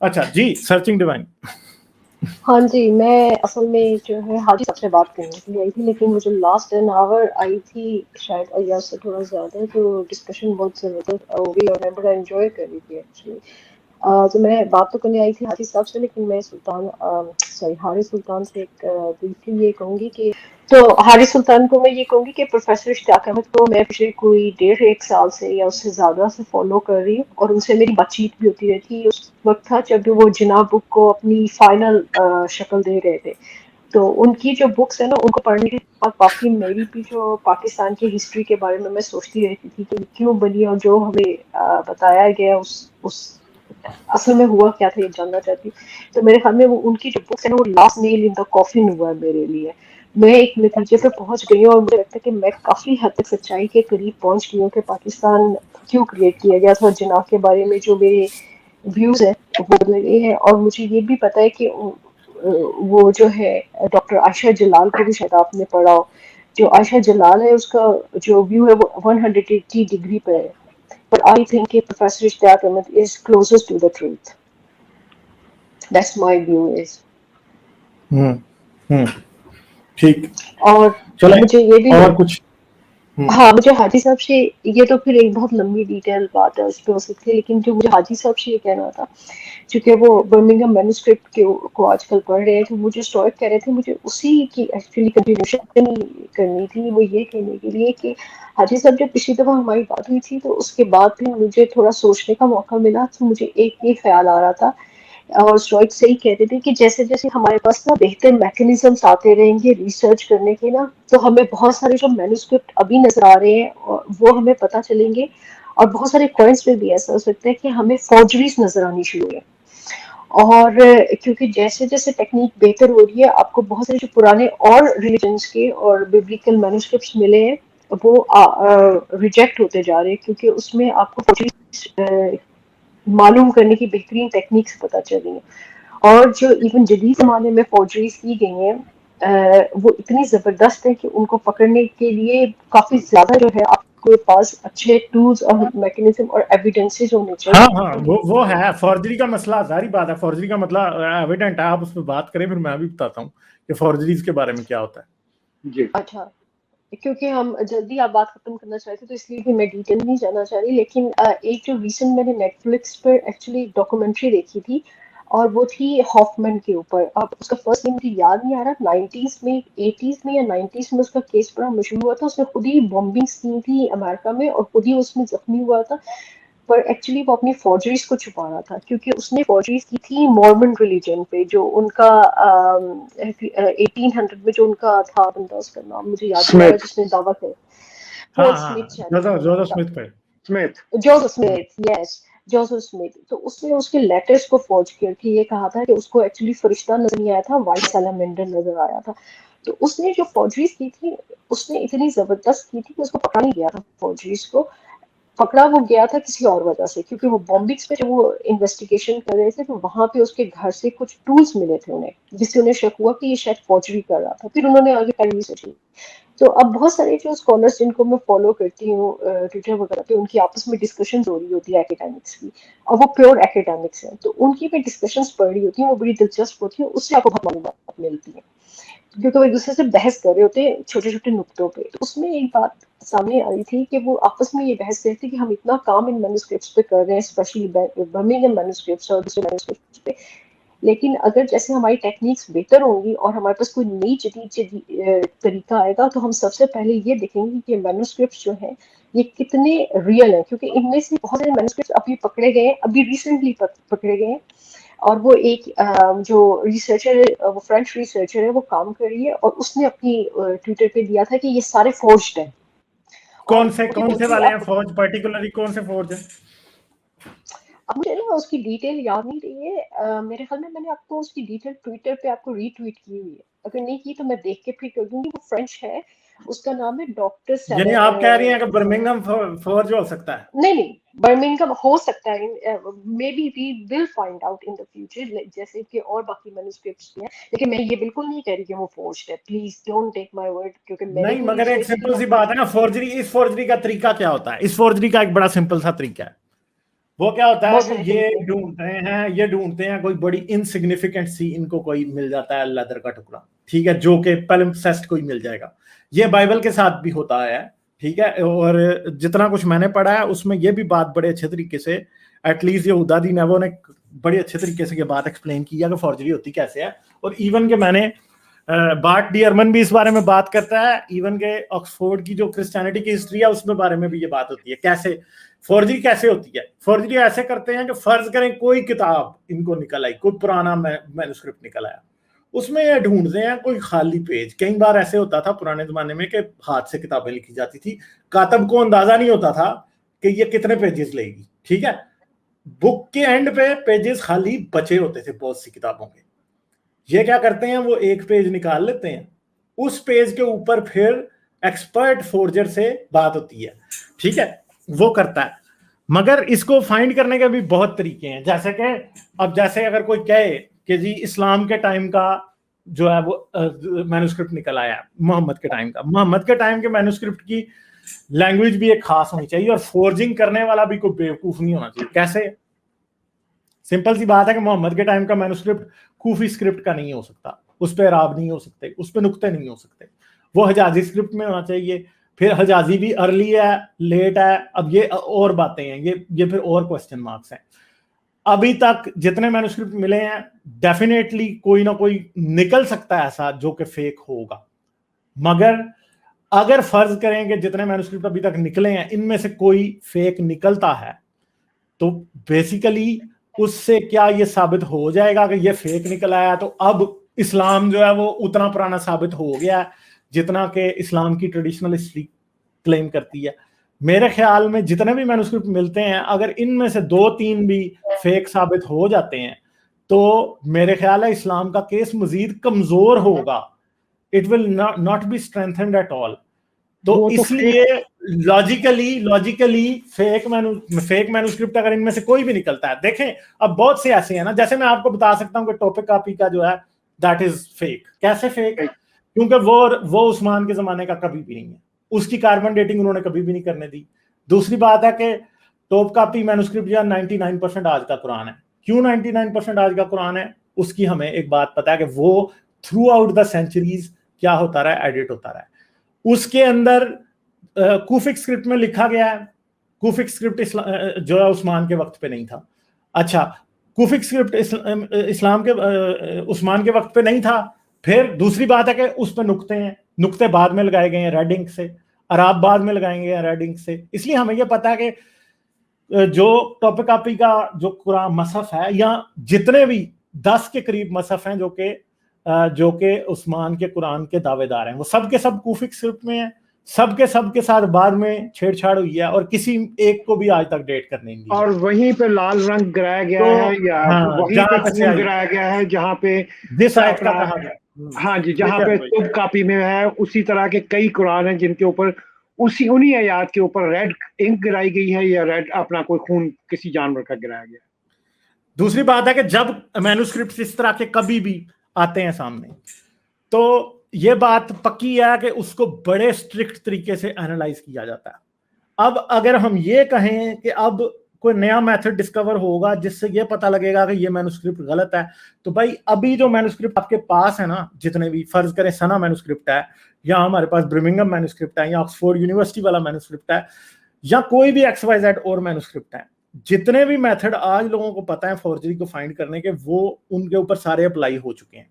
अच्छा जी, searching divine. हाँ जी, मैं असल में जो है हाजी साहब से बात करने के लिए आई थी, लेकिन मुझे लास्ट एन आवर आई थी शायद, या से थोड़ा ज़्यादा, तो डिस्कशन बहुत ज़बरदस्त हो गई और मैं बड़ा एंजॉय कर रही थी एक्चुअली। तो मैं बात तो करने आई थी हाजी साहब से, लेकिन मैं हारिस सुल्तान से एक ब्रीफली ये कहूंगी कि, तो हारिस सुल्तान को मैं ये कहूंगी कि प्रोफेसर इश्तियाक अहमद को मैं पिछले कोई 1.5 1 साल से या उससे ज्यादा से फॉलो कर रही हूँ, और उनसे मेरी बातचीत भी होती रहती है। उस वक्त था जब वो जिनाह बुक को अपनी फाइनल शक्ल दे रहे थे। तो उनकी जो बुक्स है ना, उनको पढ़ने के बाद काफी मेरी भी जो पाकिस्तान की हिस्ट्री के बारे में मैं सोचती रहती थी कि क्यों बनी, और जो हमें बताया गया उस असल में हुआ क्या था, ये जानना चाहती हूँ। तो मेरे ख्याल में वो उनकी जो बुक्स है ना, वो last nail in the coffin हुआ है मेरे लिए। मैं एक नतीजे पे पहुंच गई हूँ, और मुझे लगता है कि मैं काफी हद तक सच्चाई के करीब पहुंच गई हूँ कि पाकिस्तान क्यों क्रिएट किया गया था, और जिनाह के बारे में जो मेरे व्यूज है वो बदल गए हैं। और मुझे ये भी पता है कि वो जो है डॉक्टर आयशा जलाल को भी शायद आपने पढ़ा हो। जो आयशा जलाल है, उसका जो व्यू है वो 180 डिग्री पे है, but I think कि Professor Ishtiyaq Ahmed is closest to the truth. That's my view is. हम्म, ठीक, और चले मुझे ये भी और कुछ। हाँ, मुझे हाजी साहब से, ये तो फिर एक बहुत लंबी डिटेल बात है, उस पर हो सकती है, लेकिन जो मुझे हाजी साहब से ये कहना था, क्योंकि वो बर्मिंघम मैन्युस्क्रिप्ट को आजकल पढ़ रहे हैं, तो मुझे स्टोइक कह रहे थे, मुझे उसी की एक्चुअली कंटिन्यूशन करनी थी। वो ये कहने के लिए कि हाजी साहब, जब पिछली दफा हमारी बात हुई थी, तो उसके बाद भी मुझे थोड़ा सोचने का मौका मिला, तो मुझे एक ये ख्याल आ रहा था, और स्टोइक से ही कहते थे कि जैसे जैसे हमारे पास ना बेहतर मैकेनिज्म्स आते रहेंगे रिसर्च करने के ना, तो हमें बहुत सारे जो मैन्युस्क्रिप्ट अभी नजर आ रहे हैं वो हमें पता चलेंगे। और बहुत सारे पॉइंट्स पे भी ऐसा हो सकता है कि हमें फॉर्जरीज नजर आनी शुरू है। और क्योंकि जैसे जैसे टेक्निक बेहतर हो रही है, आपको बहुत सारे जो पुराने और रिलीजन्स के और बिब्लिकल मैन्युस्क्रिप्ट्स मिले हैं, वो रिजेक्ट होते जा रहे हैं, क्योंकि उसमें आपको forgeries, मालूम करने की बेहतरीन टेक्निक्स पता चली हैं। और जो इवन जदीद जमाने में फॉर्जरीज की गई हैं, वो इतनी जबरदस्त है कि उनको पकड़ने के लिए काफी ज्यादा जो है आपके पास अच्छे टूल्स और मैकेनिज्म और एविडेंसेस होने हाँ चाहिए। हाँ, वो है फॉर्जरी का मसला, सारी बात है। फॉर्जरी का मतलब एविडेंट है, आप उस पर बात करें, फिर मैं भी बताता हूँ कि फॉर्जरीज के बारे में क्या होता है जी। अच्छा, क्योंकि हम जल्दी आप बात खत्म करना चाहते तो इसलिए भी मैं डिटेल नहीं जाना चाह रही, लेकिन एक जो रिसेंट मैंने नेटफ्लिक्स पर एक्चुअली डॉक्यूमेंट्री देखी थी, और वो थी हॉफमैन के ऊपर। अब उसका फर्स्ट नेम मुझे याद नहीं आ रहा, 90s में 80s में या 90s में उसका केस बड़ा मशहूर हुआ था। उसने खुद ही बॉम्बिंग की थी अमेरिका में, और खुद ही उसमें जख्मी हुआ था। पर एक्चुअली वो अपनी फॉर्जरीज को छुपा रहा था, क्योंकि उसने फॉर्जरीज की थी मॉर्मन रिलीजन पे, जो उनका 1800 में जो उनका था बंदा, उसका नाम मुझे याद नहीं आ रहा, स्मिथ। जिसने दावा किया। हाँ पॉल हाँ, स्मिथ शायद उसका नाम जोसेफ था। स्मिथ पे। Smith. Joseph Smith, yes, Joseph Smith. तो उसने उसके लेटर्स को फॉर्ज करके ये कहा था कि उसको एक्चुअली फरिश्ता नजर नहीं आया था, व्हाइट सैलामेंडर नजर आया था। तो उसने जो फॉर्जरीज की थी, उसने इतनी जबरदस्त की थी कि उसको पकड़ा नहीं गया था फॉर्जरीज को। पकड़ा वो गया था किसी और वजह से, क्योंकि वो बॉम्बिक्स पे जब वो इन्वेस्टिगेशन कर रहे थे, तो वहां पे उसके घर से कुछ टूल्स मिले थे उन्हें, जिससे उन्हें शक हुआ कि ये शायद फॉर्जरी कर रहा था। फिर उन्होंने आगे का रिसर्च की। तो अब बहुत सारे जो स्कॉलर्स जिनको मैं फॉलो करती हूँ ट्विटर वगैरह पे, उनकी आपस में डिस्कशन हो रही होती है एकेडमिक्स की, और वो प्योर एकेडमिक्स है, तो उनकी भी डिस्कशंस पढ़ रही होती है, वो बड़ी दिलचस्प होती है, उससे आपको बहुत मालूमात मिलती है, क्योंकि वो एक दूसरे से बहस कर रहे होते हैं छोटे छोटे नुक्तों पे। तो उसमें एक बात सामने आ रही थी कि वो आपस में ये बहस रहे थे कि हम इतना काम इन मैन्युस्क्रिप्ट्स पे कर रहे हैं, स्पेशली बर्मिंघम मैन्युस्क्रिप्ट्स और दूसरे मैन्युस्क्रिप्ट्स पे, लेकिन अगर जैसे हमारी टेक्निक्स बेहतर होंगी और हमारे पास कोई नई तरीका आएगा, तो हम सबसे पहले ये देखेंगे कि मैन्युस्क्रिप्ट्स जो हैं ये कितने रियल हैं, क्योंकि इनमें से बहुत सारे मैन्युस्क्रिप्ट्स अभी पकड़े गए हैं, अभी रिसेंटली पकड़े गए हैं। और वो एक जो रिसर्चर है, वो फ्रेंच रिसर्चर है, वो काम कर रही है, और उसने अपनी ट्विटर पे दिया था कि ये सारे फोर्ज्ड हैं। और कौन वो से फौजी वाले हैं अब फौज, पर्टिकुलरली कौन से फौज है? मुझे ना उसकी डिटेल याद नहीं रही है। मेरे ख्याल में मैंने आपको उसकी डिटेल ट्विटर पे आपको रीट्वीट की हुई है, अगर नहीं की तो मैं देख के फिर कर दूंगी। वो फ्रेंच है, उसका नाम है डॉक्टर यानी आप कह रही हैं कि बर्मिंघम फौज हो सकता है? नहीं नहीं, बर्मिंघम हो सकता है, maybe we will find out in the future, जैसे कि और बाकी मैन्युस्क्रिप्ट्स भी हैं। लेकिन मैं ये बिल्कुल नहीं कह रही कि वो फोर्ज्ड है, please don't take my word, क्योंकि मैंने नहीं, जो मगर एक रिसर्च की सिंपल ना। सी बात है ना, फॉर्जरी, इस फॉर्जरी का तरीका क्या होता है? इस फॉर्जरी का एक बड़ा सिंपल सा तरीका है। वो क्या होता है कि ये ढूंढते हैं कोई बड़ी इनसिग्निफिकेंट सी, इनको कोई मिल जाता है लेदर का टुकड़ा, ठीक है, जो कि पलिम्पसेस्ट कोई मिल जाएगा। ये बाइबल के साथ भी होता है, ठीक है। और जितना कुछ मैंने पढ़ा है उसमें ये भी बात बड़े अच्छे तरीके से, एटलीस्ट यहूदा दी नेवो ने बड़े अच्छे तरीके से ये बात एक्सप्लेन किया कि फॉर्जरी होती कैसे है। और इवन के मैंने बार्ट डी अर्मन भी इस बारे में बात करता है, इवन के ऑक्सफोर्ड की जो क्रिश्चियनिटी की हिस्ट्री है उसमें बारे में भी ये बात होती है, कैसे फॉर्जरी कैसे होती है। फॉर्जरी ऐसे करते हैं कि फर्ज करें कोई किताब इनको निकल आई, कोई पुराना मैन्युस्क्रिप्ट निकल आया, उसमें ये ढूंढते हैं कोई खाली पेज। कई बार ऐसे होता था पुराने जमाने में कि हाथ से किताबें लिखी जाती थी, कातब को अंदाजा नहीं होता था कि ये कितने पेजेस लेगी, ठीक है। बुक के एंड पे पेजेस खाली बचे होते थे बहुत सी किताबों के। ये क्या करते हैं, वो एक पेज निकाल लेते हैं, उस पेज के ऊपर फिर एक्सपर्ट फोर्जर से बात होती है, ठीक है, वो करता है। मगर इसको फाइंड करने के भी बहुत तरीके हैं। जैसे कि अब जैसे अगर कोई कहे कि जी इस्लाम के टाइम का जो है वो मैन्युस्क्रिप्ट निकल आया मोहम्मद के टाइम का, मोहम्मद के टाइम के मैन्युस्क्रिप्ट की लैंग्वेज भी एक खास होनी चाहिए और फोर्जिंग करने वाला भी कोई बेवकूफ नहीं होना चाहिए। कैसे? सिंपल सी बात है कि मोहम्मद के टाइम का मैन्युस्क्रिप्ट कूफी स्क्रिप्ट का नहीं हो सकता, उस पर एराब नहीं हो सकते, उस पर नुक्ते नहीं हो सकते, वो हजाजी स्क्रिप्ट में होना चाहिए। फिर हजाजी भी अर्ली है, लेट है, अब ये और बातें हैं, ये फिर और क्वेश्चन मार्क्स हैं। अभी तक जितने मैन्युस्क्रिप्ट मिले हैं डेफिनेटली कोई ना कोई निकल सकता है ऐसा जो कि फेक होगा, मगर अगर फर्ज करें कि जितने मैन्युस्क्रिप्ट अभी तक निकले हैं इनमें से कोई फेक निकलता है तो बेसिकली उससे क्या ये साबित हो जाएगा कि ये फेक निकल आया, तो अब इस्लाम जो है वो उतना पुराना साबित हो गया जितना कि इस्लाम की ट्रेडिशनल हिस्ट्री क्लेम करती है। मेरे ख्याल में जितने भी मैन्युस्क्रिप्ट मिलते हैं अगर इनमें से 2-3 भी फेक साबित हो जाते हैं तो मेरे ख्याल है इस्लाम का केस मजीद कमजोर होगा, it will not be strengthened at all. तो इसलिए लॉजिकली फेक मैन्युस्क्रिप्ट अगर इनमें से कोई भी निकलता है, देखें अब बहुत से ऐसे हैं ना, जैसे मैं आपको बता सकता हूं कि टॉपिक कॉपी का जो है दैट इज फेक। कैसे फेक? क्योंकि वो उस्मान के जमाने का कभी भी नहीं है, उसकी कार्बन डेटिंग उन्होंने कभी भी नहीं करने दी। दूसरी बात है कि टॉप कॉपी मैन्युस्क्रिप्ट या 99% आज का कुरान है। क्यों 99% आज का कुरान है? उसकी हमें एक बात पता है कि वो थ्रू आउट द सेंचुरीज क्या होता रहा है, एडिट होता रहा है। उसके अंदर कूफिक स्क्रिप्ट में लिखा गया है, कूफिक स्क्रिप्ट जो है उस्मान के वक्त पे नहीं था। अच्छा, कूफिक स्क्रिप्ट इस्लाम के उस्मान के वक्त पे नहीं था। फिर दूसरी बात है कि उस पर नुक्ते हैं, नुक्ते बाद में लगाए गए हैं रेड इंक से, अराब बाद में लगाए गए हैं रेड इंक से। इसलिए हमें यह पता है कि जो टॉपिक कॉपी का जो कुरान मसहफ है या जितने भी 10 के करीब मसहफ हैं जो कि उस्मान के कुरान के दावेदार हैं, वो सब के सब कूफिक स्क्रिप्ट में है। सब के साथ बाद में छेड़छाड़ हुई है और किसी एक को भी आज तक डेट करने नहीं दी। और वहीं पे लाल रंग गिराया गया है या वहीं पे खून गिराया गया है जहाँ पे जिस आयत का कहा गया। हाँ जी, जहाँ पे टॉप कॉपी में है उसी तरह के कई कुरान हैं जिनके ऊपर उन्हीं आयत के ऊपर रेड इंक गिराई गई है या रेड अपना कोई खून किसी जानवर का गिराया गया। दूसरी बात है कि जब मैन्युस्क्रिप्ट इस तरह के कभी भी आते हैं सामने तो ये बात पक्की है कि उसको बड़े स्ट्रिक्ट तरीके से एनालाइज किया जाता है। अब अगर हम ये कहें कि अब कोई नया मेथड डिस्कवर होगा जिससे ये पता लगेगा कि ये मैन्युस्क्रिप्ट गलत है, तो भाई अभी जो मैन्युस्क्रिप्ट आपके पास है ना, जितने भी फर्ज करें सना मैन्युस्क्रिप्ट है या हमारे पास ब्रिमिंगम मैन्युस्क्रिप्ट है या ऑक्सफोर्ड यूनिवर्सिटी वाला मैन्युस्क्रिप्ट है या कोई भी XYZ और मैन्युस्क्रिप्ट है, जितने भी मेथड आज लोगों को पता है फॉर्जरी को फाइंड करने के, वो उनके ऊपर सारे अप्लाई हो चुके हैं।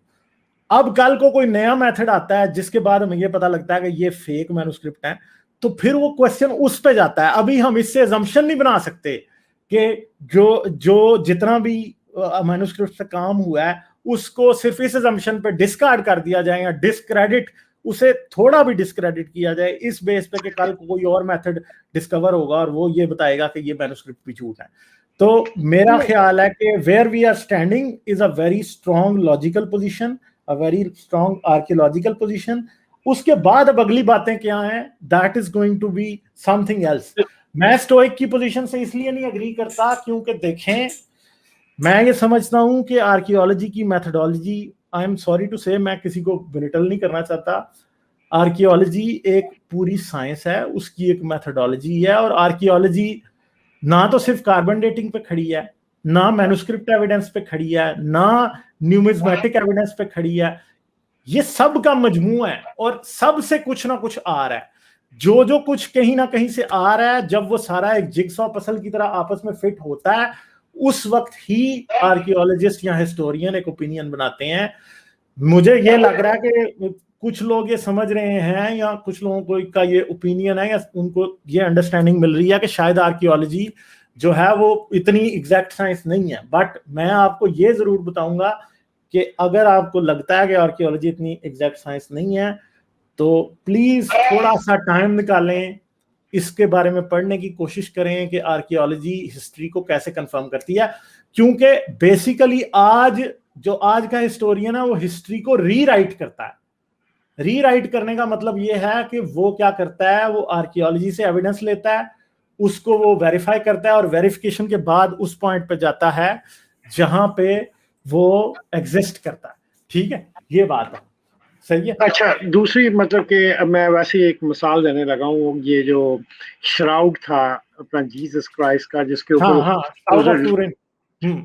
अब कल को कोई नया मेथड आता है जिसके बाद हमें ये पता लगता है कि ये फेक मैन्युस्क्रिप्ट है, तो फिर वो क्वेश्चन उस पे जाता है। अभी हम इससे अजम्पशन नहीं बना सकते कि जो जितना भी मैन्युस्क्रिप्ट से काम हुआ है उसको सिर्फ इस अजम्पशन पे डिस्कार्ड कर दिया जाए या डिस्क्रेडिट, उसे थोड़ा भी डिस्क्रेडिट किया जाए इस बेस पे कि कल को कोई और मेथड डिस्कवर होगा और वो ये बताएगा कि ये मैन्युस्क्रिप्ट भी झूठ है। तो मेरा ख्याल है कि where we are standing is a very strong logical position, a very strong archaeological position। उसके बाद अब अगली बातें क्या हैं, that is going to be something else। मैं स्टोइक की पोजीशन से इसलिए नहीं एग्री करता क्योंकि देखें, मैं ये समझता हूं कि आर्कियोलॉजी की methodology, I am sorry to say, मैं किसी को बिलिटल नहीं करना चाहता, आर्कियोलॉजी एक पूरी साइंस है, उसकी एक मेथडोलॉजी है और आर्कियोलॉजी ना तो सिर्फ कार्बन डेटिंग पे खड़ी है, ना मैन्युस्क्रिप्ट एविडेंस पे खड़ी है, ना न्यूमिज्मेटिक एविडेंस पे खड़ी है। ये सब का मजमूआ है और सब से कुछ ना कुछ आ रहा है। जो कुछ कहीं ना कहीं से आ रहा है, जब वो सारा एक जिगसॉ पजल की तरह आपस में फिट होता है, उस वक्त ही आर्कियोलॉजिस्ट या हिस्टोरियन एक ओपिनियन बनाते हैं। मुझे ये लग रहा है कि कुछ लोग ये समझ रहे हैं, या कुछ लोगों को का ये ओपिनियन है, या उनको ये अंडरस्टैंडिंग मिल रही है कि शायद आर्कियोलॉजी जो है वो इतनी एग्जैक्ट साइंस नहीं है। बट मैं आपको ये जरूर बताऊंगा कि अगर आपको लगता है कि आर्कियोलॉजी इतनी एग्जैक्ट साइंस नहीं है, तो प्लीज थोड़ा सा टाइम निकालें, इसके बारे में पढ़ने की कोशिश करें कि आर्कियोलॉजी हिस्ट्री को कैसे कंफर्म करती है। क्योंकि बेसिकली आज का हिस्टोरियन है वो हिस्ट्री को रीराइट करता है। रीराइट करने का मतलब ये है कि वो क्या करता है, वो आर्कियोलॉजी से एविडेंस लेता है, उसको वो वेरीफाई करता है, और वेरिफिकेशन के बाद उस पॉइंट पे जाता है जहां पे वो एग्जिस्ट करता है। ठीक है, ये बात है, सही है। अच्छा, दूसरी मतलब कि मैं वैसे एक मिसाल देने लगा हूँ, ये जो श्राउड था अपना जीसस क्राइस्ट का, जिसके ऊपर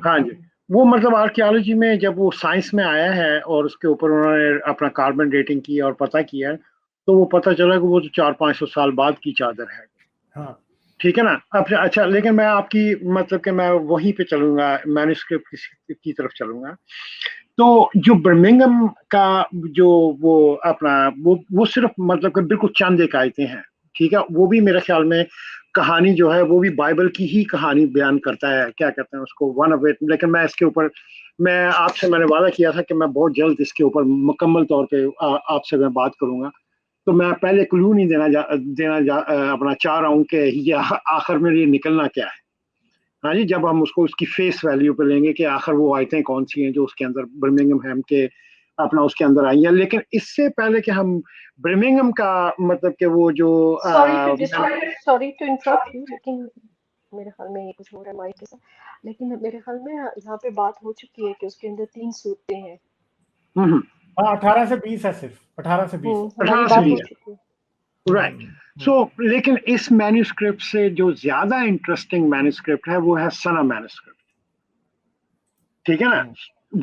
हाँ जी, वो मतलब आर्कियोलॉजी में जब वो साइंस में आया है और उसके ऊपर उन्होंने अपना कार्बन डेटिंग की और पता किया, तो वो पता चला कि वो तो 400-500 साल बाद की चादर है। हाँ, ठीक है ना। अब अच्छा, लेकिन मैं आपकी मतलब कि मैं वहीं पे चलूंगा, मैन्युस्क्रिप्ट की तरफ चलूंगा। तो जो बर्मिंघम का जो वो अपना वो सिर्फ मतलब कि बिल्कुल चंद एक आयतें हैं, ठीक है। वो भी मेरे ख्याल में कहानी जो है वो भी बाइबल की ही कहानी बयान करता है, क्या कहते हैं उसको, वन ऑफ इट। लेकिन मैं इसके ऊपर मैंने वादा किया था कि मैं बहुत जल्द इसके ऊपर मुकम्मल तौर पे आपसे मैं बात करूंगा। तो मैं पहले क्लू नहीं अपना चाह रहा हूँ कि ये आखिर में ये निकलना क्या है। हाँ जी, जब हम उसको उसकी फेस वैल्यू पे लेंगे कि आखिर वो आयतें कौन सी हैं जो उसके अंदर बर्मिंघम हैम के अपना उसके अंदर आई हैं। लेकिन इससे पहले कि हम बर्मिंघम का मतलब कि वो जो सॉरी टू इंटरप्ट यू, लेकिन मेरे ख्याल में ये कुछ हो रहा है माइक के साथ, लेकिन मेरे ख्याल में यहाँ पे बात हो चुकी है कि उसके अंदर 3 सूरतें हैं। हाँ, 18 से 20 है, सिर्फ 18 से 20। हमारी बात हो चुकी है, राइट। सो लेकिन इस मैन्युस्क्रिप्ट से जो ज्यादा इंटरेस्टिंग मैन्युस्क्रिप्ट है वो है सना मैन्युस्क्रिप्ट, ठीक है ना।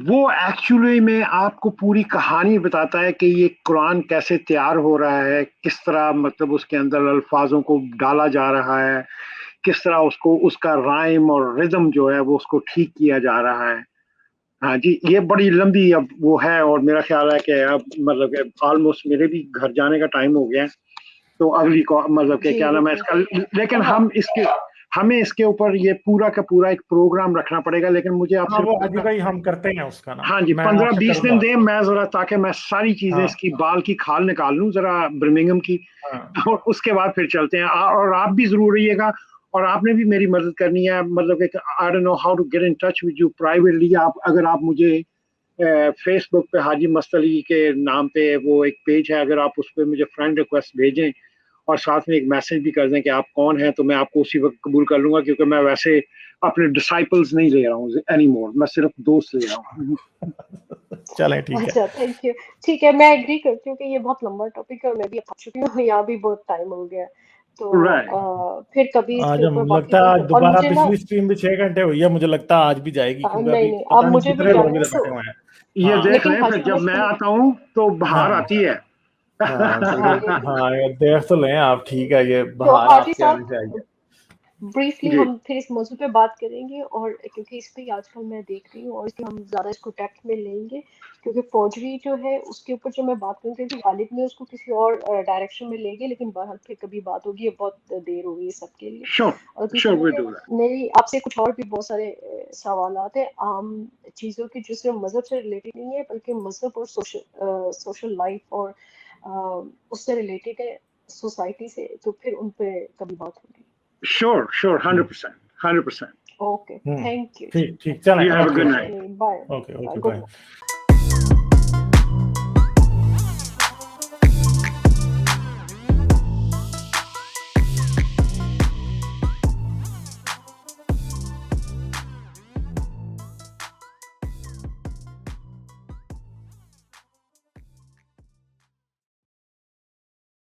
वो एक्चुअली में आपको पूरी कहानी बताता है कि ये कुरान कैसे तैयार हो रहा है, किस तरह मतलब उसके अंदर अल्फाजों को डाला जा रहा है, किस तरह उसको उसका राइम और रिदम जो है वो उसको ठीक किया जा रहा है। हाँ जी, ये बड़ी लंबी अब वो है, और मेरा ख्याल है कि अब मतलब कि ऑलमोस्ट मेरे भी घर जाने का टाइम हो गया है, तो अगली को मतलब कि क्या नाम है इसका। लेकिन हमें इसके ऊपर ये पूरा का पूरा एक प्रोग्राम रखना पड़ेगा। लेकिन मुझे आप हाँ, वो अभी भाई हम करते हैं उसका ना। हाँ जी, 15-20 दिन दें मैं जरा, ताकि मैं सारी चीजें इसकी बाल की खाल निकाल लूं जरा बर्मिंघम की। और उसके बाद फिर चलते हैं। और आप भी जरूर रहिएगा, और आपने भी मेरी मदद करनी है, मतलब कि I don't know how to get in touch with you privately. अगर आप मुझे फेसबुक पे हाजी मस्त अली के नाम पे वो एक पेज है, अगर आप उस पर मुझे फ्रेंड रिक्वेस्ट भेजें और साथ में एक मैसेज भी कर दें कि आप कौन हैं, तो मैं आपको उसी वक्त कबूल कर लूंगा। क्योंकि मैं वैसे अपने डिसाइपल्स नहीं ले रहा हूँ एनीमोर, मैं सिर्फ दोस्त ले रहा हूँ। चलें, ठीक है। अच्छा, थैंक यू। ठीक है, मैं एग्री करती हूँ कि ये बहुत लंबा टॉपिक है और मैं भी थक चुकी हूँ, यहाँ भी बहुत टाइम हो गया। तो फिर कभी इसके ऊपर बाकी लगता है और दोबारा मुझे ना पिछली स्ट्रीम भी 6 घंटे हुई है, मुझे लगता है आज भी जाएगी, क्योंकि अभी नहीं, पता अब नहीं मुझे भी कितने लोग जाना है बैठे हुए हैं। ये देख लेकिन लें, फिर जब मैं आता हूँ तो बाहर आती है। देख तो लें आप, ठीक है, ये तो बाहर हाजी आपके आने साहब, से आई है। ब्रीफली हम फिर इस मौजू पे बात करेंगे, और क्योंकि इस पे आजकल मैं देख रही हूँ और इसलिए हम ज्यादा इसको डेप्थ में लेंगे, क्योंकि फौजरी जो है उसके ऊपर जो मैं बात करूँगी तो गालिब ने उसको किसी और डायरेक्शन में लेंगे, लेकिन बहरहाल फिर कभी बात होगी, ये बहुत देर हो गई है सबके लिए। और दूसरा मेरी आपसे कुछ और भी बहुत सारे सवालात है आम चीज़ों की जो सिर्फ मजहब से रिलेटेड नहीं है, बल्कि मजहब और सोशल लाइफ और उससे रिलेटेड है, सोसाइटी से, तो फिर उन पे कभी बात होगी। Sure, 100%. Okay, thank you. ठीक, चलें। You have a good night. Bye. Okay, good night.